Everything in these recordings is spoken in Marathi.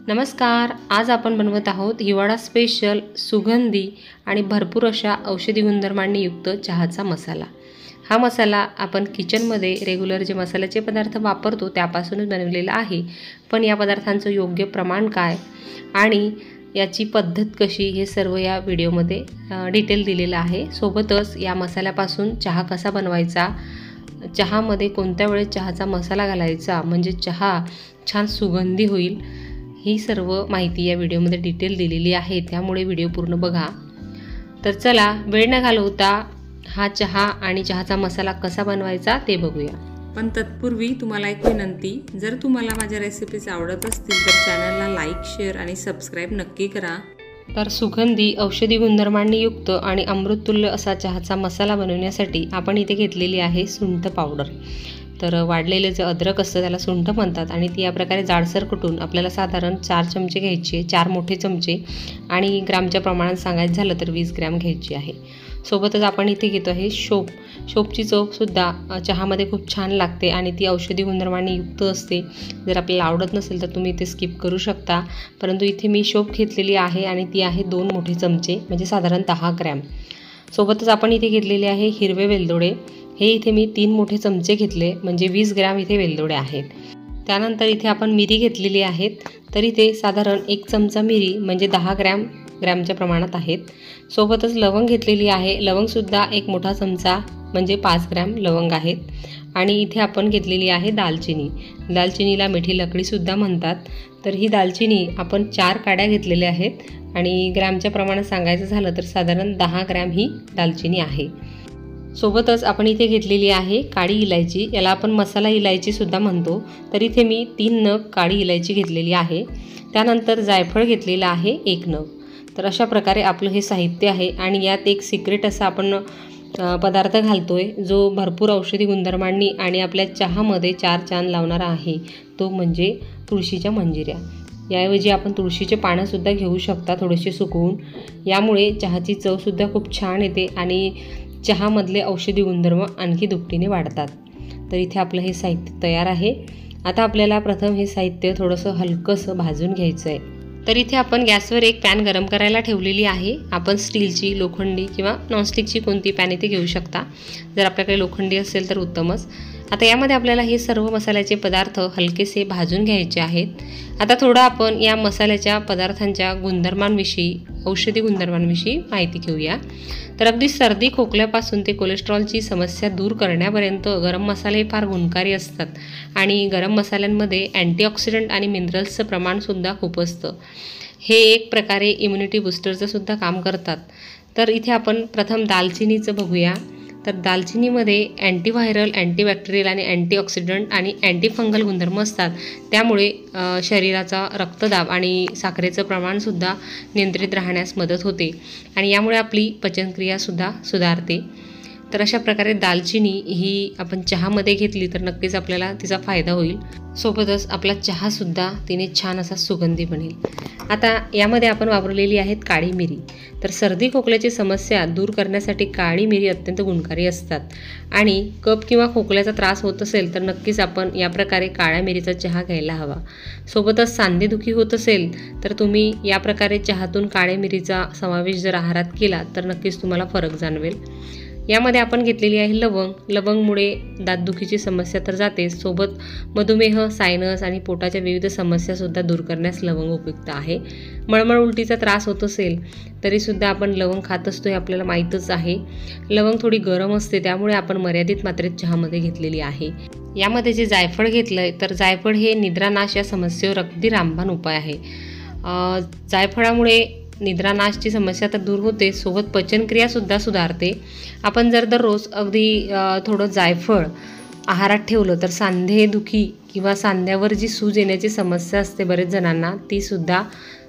नमस्कार, आज आपण बनवत आहोत हिवाळा स्पेशल सुगंधी आणि भरपूर अशा औषधी गुणधर्मांनी युक्त चहाचा मसाला। हा मसाला आपण किचनमध्ये रेग्युलर जे मसाल्याचे पदार्थ वापरतो त्यापासूनच बनवलेला आहे, पण या पदार्थांचं योग्य प्रमाण काय आणि याची पद्धत कशी हे सर्व या व्हिडिओमध्ये डिटेल दिलेलं आहे। सोबतच या मसाल्यापासून चहा कसा बनवायचा, चहामध्ये कोणत्या वेळेस चहाचा मसाला घालायचा म्हणजे चहा छान सुगंधी होईल, ही सर्व माहिती या व्हिडिओमध्ये डिटेल दिलेली आहे, त्यामुळे व्हिडिओ पूर्ण बघा। तर चला वेळ न घालवता हा चहा आणि चहाचा मसाला कसा बनवायचा ते बघूया। पण तत्पूर्वी तुम्हाला एक विनंती, जर तुम्हाला माझ्या रेसिपीज आवडत असतील तर चॅनलला लाईक, शेअर आणि सबस्क्राइब नक्की करा। तर सुगंधी औषधी गुणधर्मांनी युक्त आणि अमृततुल्य असा चहाचा मसाला बनवण्यासाठी आपण इथे घेतलेली आहे सुंठ पावडर। तर वाढलेले जे अद्रक असतं त्याला सुंठ म्हणतात आणि ती या प्रकारे जाडसर कुटून आपल्याला साधारण 4 चमचे घ्यायचे, 4 मोठे चमचे, आणि ग्रामच्या प्रमाणात सांगायचं झालं तर 20 ग्रॅम घ्यायची आहे। सोबतच आपण इथे घेतो आहे शोप। शोपची चवसुद्धा चहामध्ये खूप छान लागते आणि ती औषधी गुणधर्मांनी युक्त असते। जर आपल्याला आवडत नसेल तर तुम्ही इथे स्किप करू शकता, परंतु इथे मी शोप घेतलेली आहे आणि ती आहे 2 मोठे चमचे म्हणजे साधारण 10 ग्रॅम। सोबतच आपण इथे घेतलेले आहे हिरवे वेलदोडे, हे इथे मी 3 मोठे चमचे घेतले म्हणजे 20 ग्रॅम इथे वेलदोडे आहेत। त्यानंतर इथे आपण मिरी घेतलेली आहेत, तर इथे साधारण 1 चमचा मिरी म्हणजे 10 ग्रॅमच्या प्रमाणात आहेत। सोबतच लवंग घेतलेली आहे, लवंगसुद्धा 1 मोठा चमचा म्हणजे 5 ग्रॅम लवंग आहेत। आणि इथे आपण घेतलेली आहे दालचिनी। दालचिनीला मिठी लकडीसुद्धा म्हणतात। तर ही दालचिनी आपण 4 काड्या घेतलेल्या आहेत आणि ग्रॅमच्या प्रमाणात सांगायचं झालं तर साधारण 10 ग्रॅम ही दालचिनी आहे। सोबतच आपण इथे घेतलेली आहे काळी इलायची, याला आपण मसाला इलायची सुद्धा म्हणतो। तर इथे मी 3 नग काळी इलायची घेतलेली आहे। त्यानंतर जायफळ घेतलेला आहे 1 नग। तर अशा प्रकारे आपलं हे साहित्य आहे आणि यात एक सिक्रेट असा आपण पदार्थ घालतोय जो भरपूर औषधी गुणधर्मांनी आणि आपल्या चहामध्ये 4 चांद लावणारा आहे, तो म्हणजे तुळशीच्या मंजिऱ्या। याऐवजी आपण तुळशीचे पानंसुद्धा घेऊ शकता थोडेसे सुकवून, यामुळे चहाची चवसुद्धा खूप छान येते आणि चहामधले औषधी गुणधर्म आणखी दुपटीने वाढतात। तर इथे आपलं हे साहित्य तयार आहे। आता आपल्याला प्रथम हे साहित्य थोडंसं हलकंसं भाजून घ्यायचं आहे। तर इथे आपण गॅसवर एक पॅन गरम करायला ठेवलेली आहे। आपण स्टीलची, लोखंडी किंवा नॉनस्टिकची कोणती पॅन इथे घेऊ शकता, जर आपल्याकडे लोखंडी असेल तर उत्तमच। आता यामध्ये आपल्याला हे सर्व मसाल्याचे पदार्थ हलकेसे भाजून घ्यायचे आहेत। आता थोडं आपण या मसाल्याच्या पदार्थांच्या गुणधर्मांविषयी, औषधी गुणधर्मांविषयी माहिती घेऊया। तर अगदी सर्दी खोकल्यापासून ते कोलेस्ट्रॉलची समस्या दूर करण्यापर्यंत गरम मसाले फार गुणकारी असतात आणि गरम मसाल्यांमध्ये अँटीऑक्सिडंट आणि मिनरल्सचं प्रमाणसुद्धा खूप असतं। हे एक प्रकारे इम्युनिटी बूस्टरचं सुद्धा काम करतात। तर इथे आपण प्रथम दालचिनीचं बघूया। तर दालचिनीमध्ये अँटीव्हायरल, अँटीबॅक्टेरियल आणि अँटीऑक्सिडंट आणि अँटीफंगल गुणधर्म असतात, त्यामुळे शरीराचा रक्तदाब आणि साखरेचं प्रमाणसुद्धा नियंत्रित राहण्यास मदत होते आणि यामुळे आपली पचनक्रियासुद्धा सुधारते। तर अशा प्रकारे दालचिनी ही आपण चहामध्ये घेतली तर नक्कीच आपल्याला तिचा फायदा होईल। सोबतच आपला चहासुद्धा तिने छान असा सुगंधी बनेल। आता यामध्ये आपण वापरलेली आहेत काळी मिरी। तर सर्दी खोकल्याची समस्या दूर करण्यासाठी काळी मिरी अत्यंत गुणकारी असतात आणि कफ किंवा खोकल्याचा त्रास होत असेल तर नक्कीच आपण या प्रकारे काळ्या मिरीचा चहा घ्यायला हवा। सोबतच सांधेदुखी होत असेल तर तुम्ही या प्रकारे चहातून काळ्या मिरीचा समावेश जर आहारात केला तर नक्कीच तुम्हाला फरक जाणवेल। यामध्ये आपण घेतलेली आहे लवंग। लवंगमुळे दातदुखीची समस्या तर जातेच, सोबत मधुमेह, सायनस आणि पोटाच्या विविध समस्यासुद्धा दूर करण्यास लवंग उपयुक्त आहे। मळमळ उलटीचा त्रास होत असेल तरीसुद्धा आपण लवंग खात असतो हे आपल्याला माहीतच आहे। लवंग थोडी गरम असते, त्यामुळे आपण मर्यादित मात्रेत चहामध्ये घेतलेली आहे। यामध्ये जे जायफळ घेतलं आहे तर जायफळ हे निद्रानाश या समस्येवर अगदी रामबाण उपाय आहे। जायफळामुळे निद्रानाशची समस्या तर दूर होते, सोबत पचनक्रियासुद्धा सुधारते। आपण जर दररोज अगदी थोडं जायफळ आहारात ठेवलं तर सांधेदुखी किंवा सांध्यावर जी सूज येण्याची समस्या असते बरेच जणांना, तीसुद्धा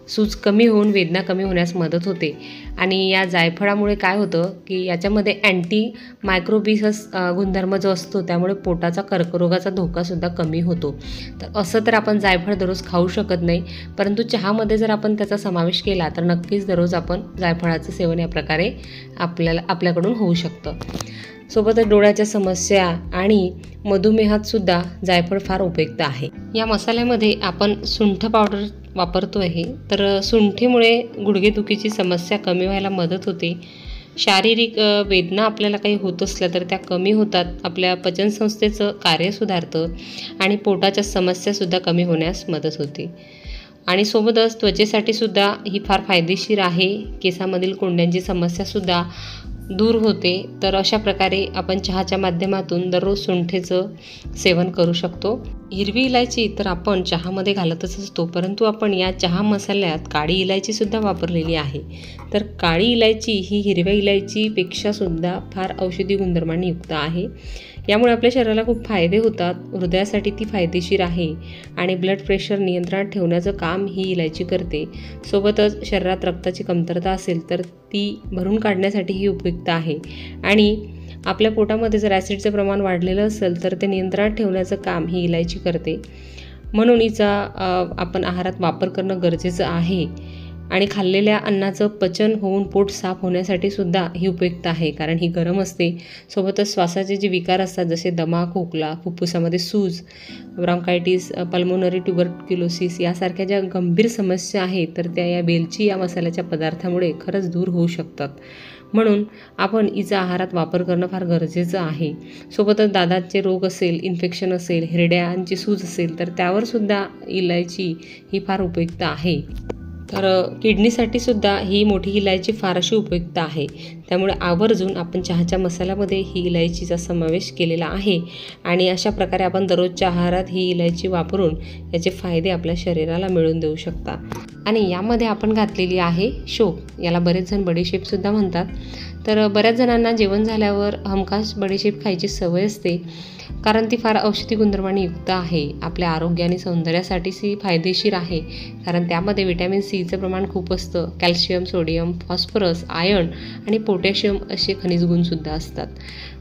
सूज कमी होऊन वेदना कमी होण्यास मदत होते। आणि या जायफळामुळे काय होतं की याच्यामध्ये अँटी मायक्रोबियस गुणधर्म जो असतो, त्यामुळे पोटाचा कर्करोगाचा धोकासुद्धा कमी होतो। तर असं तर आपण जायफळ दररोज खाऊ शकत नाही, परंतु चहामध्ये जर आपण त्याचा समावेश केला तर नक्कीच दररोज आपण जायफळाचं सेवन या प्रकारे आपल्याकडून होऊ शकतं। सोबतच डोळ्याच्या समस्या आणि मधुमेहात सुद्धा जायफळ फार उपयुक्त आहे। या मसाल्यामध्ये आपण सुंठ पावडर वापरतो आहे, तर सुंठीमुळे गुडघेदुखीची समस्या कमी व्हायला मदत होते। शारीरिक वेदना आपल्याला काही होत असल्या तर त्या कमी होतात, आपल्या पचनसंस्थेचं कार्य सुधारतं आणि पोटाच्या समस्यासुद्धा कमी होण्यास मदत होते। आणि सोबतच त्वचेसाठी सुद्धा ही फार फायदेशीर आहे, केसामधील कोंड्यांची समस्यासुद्धा दूर होते। तर अशा प्रकारे आपण चहाच्या माध्यमातून दररोज सुंठेचं सेवन करू शकतो। हिरवी इलायची तर आपण चहामध्ये घालतच असतो, परंतु आपण या चहा मसाल्यात काळी इलायचीसुद्धा वापरलेली आहे। तर काळी इलायची ही हिरव्या इलायचीपेक्षा सुद्धा फार औषधी गुणधर्मांनी युक्त आहे। यामुळे आपल्या शरीराला खूप फायदे होतात, हृदयासाठी ती फायदेशीर आहे आणि ब्लड प्रेशर नियंत्रणात ठेवण्याचं काम ही इलायची करते। सोबतच शरीरात रक्ताची कमतरता असेल तर ती भरून काढण्यासाठी ही उपयुक्त आहे आणि आपल्या पोटामध्ये जर ॲसिडचं प्रमाण वाढलेलं असेल तर ते नियंत्रणात ठेवण्याचं काम ही इलायची करते। म्हणून हिचा आपण आहारात वापर करणं गरजेचं आहे आणि खाल्लेल्या अन्नाचं पचन होऊन पोट साफ होण्यासाठी सुद्धा ही उपयुक्त आहे, कारण ही गरम असते। सोबतच श्वासाचे जे विकार असतात जसे दमा, खोकला, फुफ्फुसामध्ये सूज, ब्रॉन्कायटिस, पल्मोनरी ट्युबरक्युलोसिस यासारख्या ज्या गंभीर समस्या आहेत तर त्या या वेलची या मसाल्याच्या पदार्थामुळे खरंच दूर होऊ शकतात। म्हणून आपण हिचा आहारात वापर करणं फार गरजेचं आहे। सोबतच दादाचे रोग असेल, इन्फेक्शन असेल, हिरड्यांची सूज असेल तर त्यावरसुद्धा इलायची ही फार उपयुक्त आहे। तर किडनीसाठी सुद्धा ही मोठी इलायची फार अशी उपयुक्त आहे। त्यामुळे आवर्जून आपण चहाच्या मसाल्यामध्ये ही इलायचीचा समावेश केलेला आहे आणि अशा प्रकारे आपण दररोजच्या आहारात ही इलायची वापरून याचे फायदे आपल्या शरीराला मिळवून देऊ शकता। आणि यामध्ये आपण घातलेली आहे शोप, याला बरेच जण बडीशेपसुद्धा म्हणतात। तर बऱ्याच जणांना जेवण झाल्यावर हमखास बडीशेप खायची सवय असते, कारण ती फार औषधी गुणधर्मांनी युक्त आहे। आपल्या आरोग्य आणि सौंदर्यासाठी ती फायदेशीर आहे, कारण त्यामध्ये व्हिटॅमिन सीचं प्रमाण खूप असतं। कॅल्शियम, सोडियम, फॉस्फरस, आयर्न आणि पोटॅशियम असे खनिज गुणसुद्धा असतात।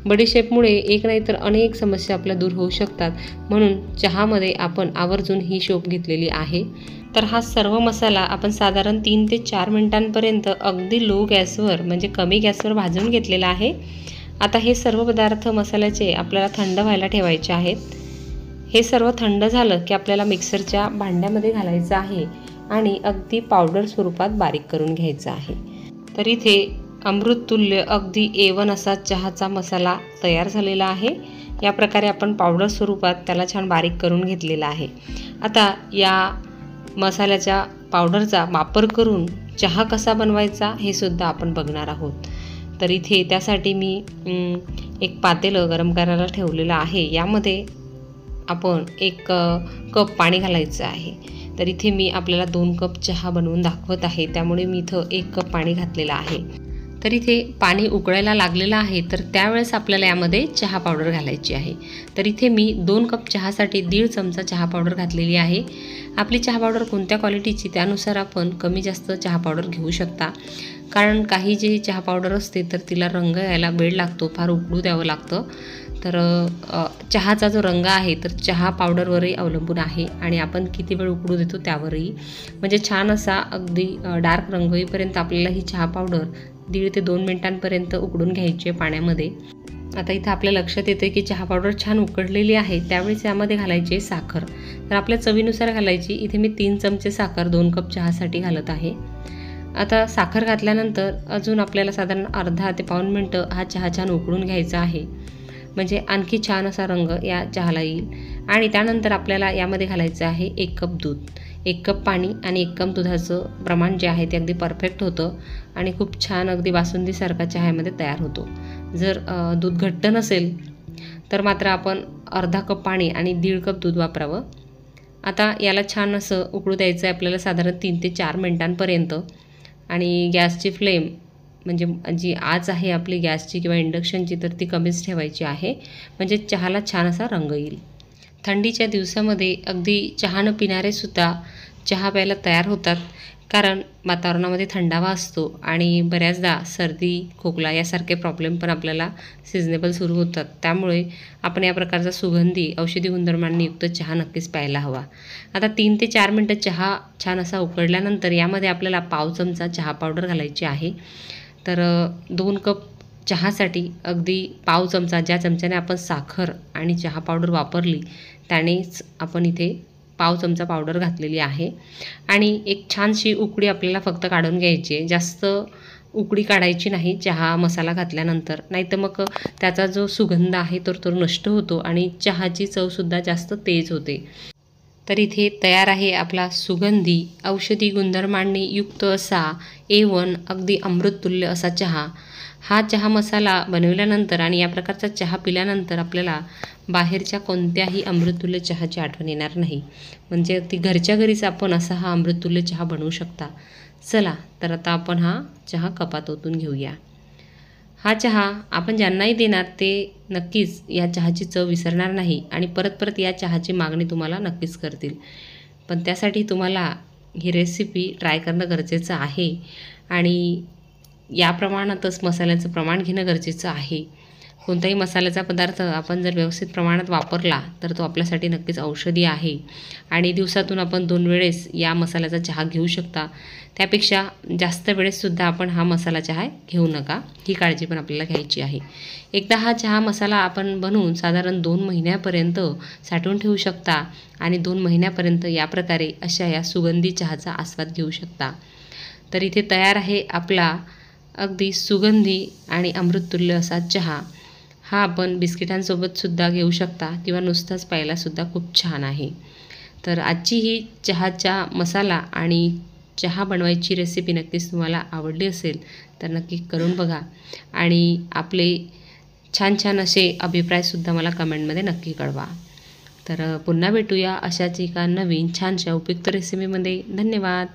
बडीशेपमुळे एक नाही तर अनेक समस्या आपल्या दूर होऊ शकतात, म्हणून चहामध्ये आपण आवर्जून ही शोप घेतलेली आहे। तर हा सर्व मसाला आपण साधारण 3 ते 4 मिनिटांपर्यंत अगदी लो गॅसवर म्हणजे कमी गॅसवर भाजून घेतलेला आहे। आता हे सर्व पदार्थ मसाल्याचे आपल्याला थंड व्हायला ठेवायचे आहेत। हे सर्व थंड झालं की आपल्याला मिक्सरच्या भांड्यामध्ये घालायचं आहे आणि अगदी पावडर स्वरूपात बारीक करून घ्यायचं आहे। तर इथे अमृततुल्य अगदी A1 असा चहाचा मसाला तयार झालेला आहे। या प्रकारे आपण पावडर स्वरूपात त्याला छान बारीक करून घेतलेला आहे। आता या मसाल्याच्या पावडरचा वापर करून चहा कसा बनवायचा हे सुद्धा आपण बघणार आहोत। तर इथे त्यासाठी मी एक पातेलं गरम करायला ठेवलेलं आहे। यामध्ये आपण 1 कप पाणी घालायचं आहे। तर इथे मी आपल्याला 2 कप चहा बनवून दाखवत आहे, त्यामुळे मी इथं 1 कप पाणी घातलेलं आहे। तर इथे पाणी उकळायला लागलेलं आहे, तर त्यावेळेस आपल्याला यामध्ये चहा पावडर घालायची आहे। तर इथे मी 2 कप चहासाठी 1.5 चमचा चहा पावडर घातलेली आहे। आपली चहा पावडर कोणत्या क्वालिटीची त्यानुसार आपण कमी जास्त चहा पावडर घेऊ शकता, कारण काही जे चहा पावडर असते तर तिला रंग यायला वेळ लागतो, फार उकळू द्यावं लागतं। तर चहाचा जो रंग आहे तर चहा पावडरवरही अवलंबून आहे आणि आपण किती वेळ उकळू देतो त्यावरही, म्हणजे छान असा अगदी डार्क रंग येईपर्यंत आपल्याला ही चहा पावडर 1.5 ते 2 मिनिटांपर्यंत उकडून घ्यायची आहे पाण्यामध्ये। आता इथं आपल्या लक्षात येते की चहा पावडर छान उकळलेली आहे, त्यावेळेस यामध्ये घालायची आहे साखर। तर आपल्या चवीनुसार घालायची। इथे मी 3 चमचे साखर 2 कप चहासाठी घालत आहे। आता साखर घातल्यानंतर अजून आपल्याला साधारण अर्धा ते पाऊण मिनटं हा चहा छान उकळून घ्यायचा आहे, म्हणजे आणखी छान असा रंग या चहाला येईल। आणि त्यानंतर आपल्याला यामध्ये घालायचं आहे 1 कप दूध। 1 कप पाणी आणि 1 कप दुधाचं प्रमाण जे आहे ते अगदी परफेक्ट होतं आणि खूप छान अगदी बासुंदीसारखा चहा यामध्ये तयार होतो। जर दूध घट्ट नसेल तर मात्र आपण अर्धा कप पाणी आणि 1.5 कप दूध वापरावं। आता याला छान असं उकळू द्यायचं आहे आपल्याला साधारण 3 ते 4 मिनिटांपर्यंत। आणि गॅसची फ्लेम म्हणजे जी आच आहे आपली गॅसची किंवा इंडक्शनची तर ती कमीच ठेवायची आहे, म्हणजे चहाला छान असा रंग येईल। थंडीच्या दिवसामध्ये अगदी चहा न पिणारेसुद्धा चहा प्यायला तयार होतात, कारण वातावरणामध्ये थंडावा असतो आणि बऱ्याचदा सर्दी, खोकला यासारखे प्रॉब्लेम पण आपल्याला सिजनेबल सुरू होतात। त्यामुळे आपण या प्रकारचा सुगंधी औषधी गुणधर्मांनी युक्त चहा नक्कीच प्यायला हवा। आता 3 ते 4 मिनटं चहा छान असा उकळल्यानंतर यामध्ये आपल्याला पाव चमचा चहा पावडर घालायची आहे। तर 2 कप चहासाठी अगदी पाव चमचा, ज्या चमच्याने आपण साखर आणि चहा पावडर वापरली त्यानेच आपण इथे पाव चमचा पावडर घातलेली आहे. आणि एक छानशी उकळी आपल्याला फक्त काढून घ्यायची आहे. जास्त उकळी काढायची नाही चहा मसाला घातल्यानंतर, नाहीतर मग त्याचा जो सुगंध आहे तो नष्ट होतो आणि चहाची चवसुद्धा जास्त तेज होते. तर इथे तयार आहे आपला सुगंधी औषधी गुणधर्मांनी युक्त असा A1 अगदी अमृततुल्य असा चहा. हा चहा मसाला बनवल्यानंतर आणि या प्रकारचा चहा पिल्यानंतर आपल्याला बाहेरच्या कोणत्याही अमृततुल्य चहाची आठवण येणार नाही. म्हणजे अगदी घरच्या घरीच आपण असा हा अमृततुल्य चहा बनवू शकता. चला तर आता आपण हा चहा कपात ओतून घेऊया. हा चहा आपण ज्यांनाही देणार ते नक्कीच या चहाची चव विसरणार नाही आणि परत परत या चहाची मागणी तुम्हाला नक्कीच करतील. पण त्यासाठी तुम्हाला ही रेसिपी ट्राय करणं गरजेचं आहे आणि या प्रमाणातच मसाल्याचं प्रमाण घेणं गरजेचं आहे. कोणताही मसाल्याचा पदार्थ आपण जर व्यवस्थित प्रमाणात वापरला तर तो आपल्यासाठी नक्कीच औषधी आहे आणि दिवसातून आपण 2 वेळेस या मसाल्याचा चहा घेऊ शकता. त्यापेक्षा जास्त वेळेससुद्धा आपण हा मसाला चहा घेऊ नका, ही काळजी पण आपल्याला घ्यायची आहे. एकदा हा चहा मसाला आपण बनवून साधारण 2 महिन्यापर्यंत साठवून ठेवू शकता आणि 2 महिन्यापर्यंत या प्रकारे अशा या सुगंधी चहाचा आस्वाद घेऊ शकता. तर इथे तयार आहे आपला अगदी सुगंधी आणि अमृततुल्य असा चहा. हा आपण बिस्किटांसोबतसुद्धा घेऊ शकता किंवा नुसताच प्यायलासुद्धा खूप छान आहे. तर आजची ही चहाचा मसाला आणि चहा बनवायची रेसिपी नक्कीच तुम्हाला आवडली असेल तर नक्की करून बघा आणि आपले छान छान असे अभिप्रायसुद्धा मला कमेंटमध्ये नक्की कळवा. तर पुन्हा भेटूया अशाच एका नवीन छानशा उपयुक्त रेसिपीमध्ये. धन्यवाद.